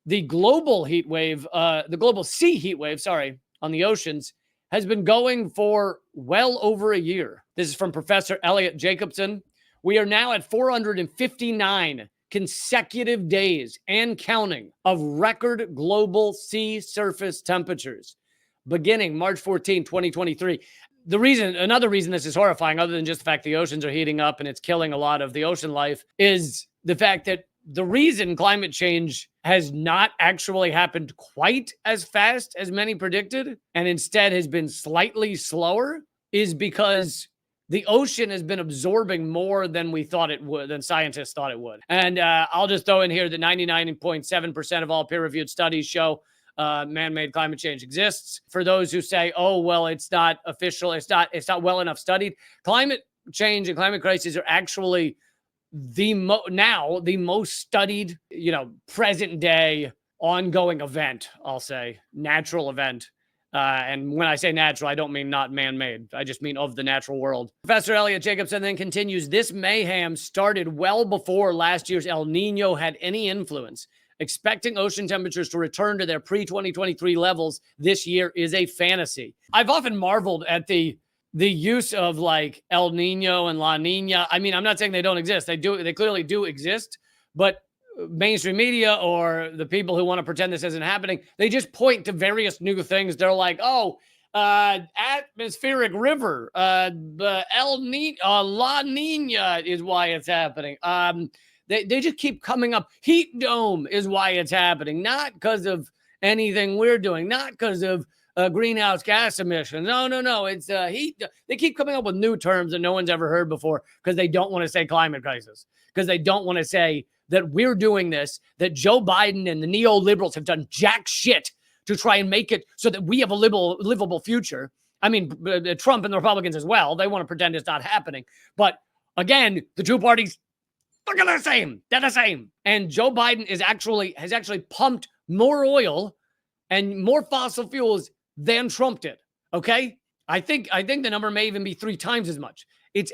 the global heat wave, the global sea heat wave, on the oceans has been going for well over a year. This is from Professor Elliot Jacobson. We are now at 459 consecutive days and counting of record global sea surface temperatures beginning March 14, 2023. Another reason this is horrifying, other than just the fact the oceans are heating up and it's killing a lot of the ocean life, is the fact that the reason climate change has not actually happened quite as fast as many predicted, and instead has been slightly slower, is because the ocean has been absorbing more than we thought it would, than scientists thought it would. And I'll just throw in here that 99.7% of all peer-reviewed studies show man-made climate change exists. For those who say, oh, well, it's not official, it's not well enough studied, climate change and climate crisis are actually the most studied, present day ongoing event, I'll say, natural event. And when I say natural, I don't mean not man-made. I just mean of the natural world. Professor Elliot Jacobson then continues, this mayhem started well before last year's El Nino had any influence. Expecting ocean temperatures to return to their pre-2023 levels this year is a fantasy. I've often marveled at the use of like El Nino and La Nina. I mean, I'm not saying they don't exist. They clearly do exist, but mainstream media or the people who want to pretend this isn't happening, they just point to various new things. They're like, atmospheric river, El Nino, La Nina is why it's happening. They just keep coming up. Heat dome is why it's happening, not because of anything we're doing, not because of greenhouse gas emissions. No. It's heat. They keep coming up with new terms that no one's ever heard before because they don't want to say climate crisis, because they don't want to say that we're doing this, that Joe Biden and the neoliberals have done jack shit to try and make it so that we have a livable future. I mean, Trump and the Republicans as well. They want to pretend it's not happening. But again, the two parties, look at the same. They're the same. And Joe Biden has actually pumped more oil and more fossil fuels than Trump did. Okay? I think the number may even be 3 times as much. It's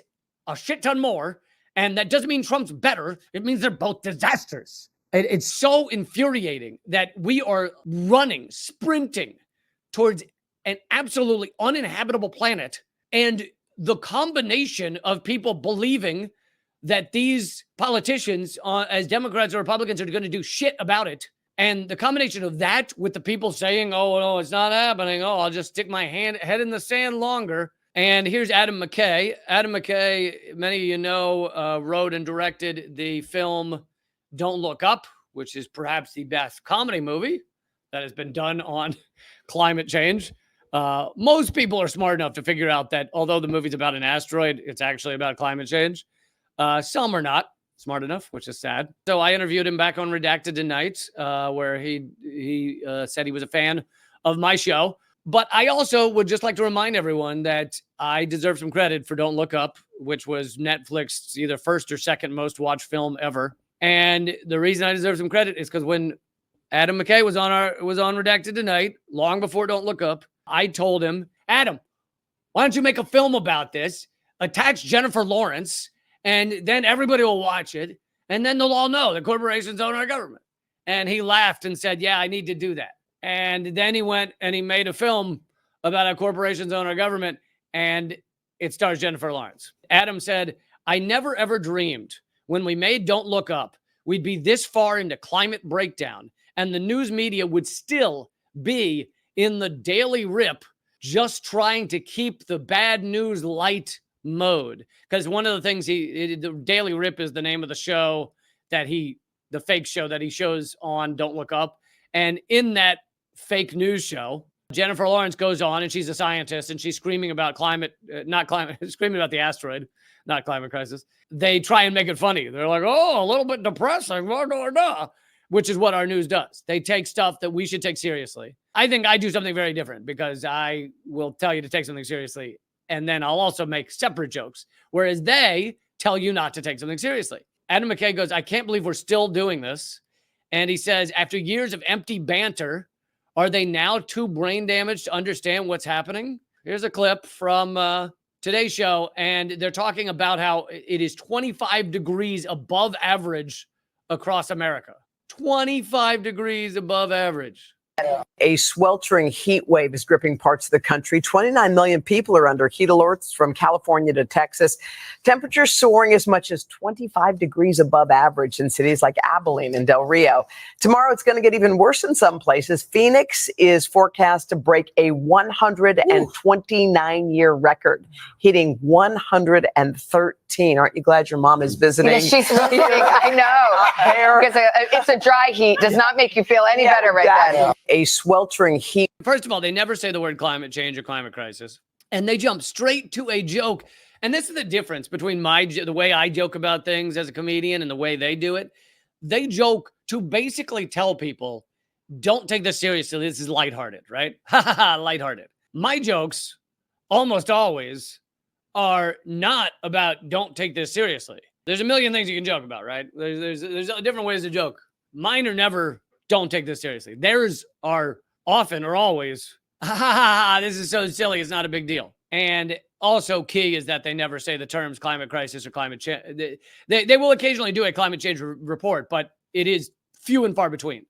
a shit ton more. And that doesn't mean Trump's better. It means they're both disasters. It's so infuriating that we are sprinting towards an absolutely uninhabitable planet. And the combination of people believing that these politicians, as Democrats or Republicans, are going to do shit about it. And the combination of that with the people saying, oh, no, it's not happening. Oh, I'll just stick my head in the sand longer. And here's Adam McKay. Adam McKay, many of you know, wrote and directed the film Don't Look Up, which is perhaps the best comedy movie that has been done on climate change. Most people are smart enough to figure out that although the movie's about an asteroid, it's actually about climate change. Some are not smart enough, which is sad. So I interviewed him back on Redacted Tonight, where he said he was a fan of my show. But I also would just like to remind everyone that I deserve some credit for Don't Look Up, which was Netflix's either first or second most watched film ever. And the reason I deserve some credit is because when Adam McKay was on Redacted Tonight, long before Don't Look Up, I told him, Adam, why don't you make a film about this, attach Jennifer Lawrence, and then everybody will watch it, and then they'll all know that corporations own our government. And he laughed and said, yeah, I need to do that. And then he went and he made a film about how corporations own our government, and it stars Jennifer Lawrence. Adam said, I never ever dreamed when we made Don't Look Up, we'd be this far into climate breakdown, and the news media would still be in the daily rip, just trying to keep the bad news light mode. Because one of the things the Daily Rip is the name of the show the fake show that he shows on Don't Look Up. And in that fake news show, Jennifer Lawrence goes on and she's a scientist and she's screaming about screaming about the asteroid, not climate crisis. They try and make it funny. They're like, oh, a little bit depressing, which is what our news does. They take stuff that we should take seriously. I think I do something very different because I will tell you to take something seriously. And then I'll also make separate jokes, whereas they tell you not to take something seriously. Adam McKay goes, I can't believe we're still doing this. And he says, after years of empty banter, are they now too brain damaged to understand what's happening? Here's a clip from today's show, and they're talking about how it is 25 degrees above average across America. 25 degrees above average. A sweltering heat wave is gripping parts of the country. 29 million people are under heat alerts from California to Texas. Temperatures soaring as much as 25 degrees above average in cities like Abilene and Del Rio. Tomorrow, it's going to get even worse in some places. Phoenix is forecast to break a 129-year record, hitting 113. Aren't you glad your mom is visiting? Yeah, she's looking. I know. Because it's a dry heat. Does not make you feel any better right then. A sweltering heat. First of all, they never say the word climate change or climate crisis, and they jump straight to a joke. And this is the difference between the way I joke about things as a comedian and the way they do it. They joke to basically tell people, don't take this seriously. This is lighthearted, right? Ha ha ha, lighthearted. My jokes almost always are not about don't take this seriously. There's a million things you can joke about, right? There's different ways to joke. Mine are never don't take this seriously. Theirs are often or always, ha ha ha, this is so silly, it's not a big deal. And also key is that they never say the terms climate crisis or climate change. They will occasionally do a climate change report, but it is few and far between.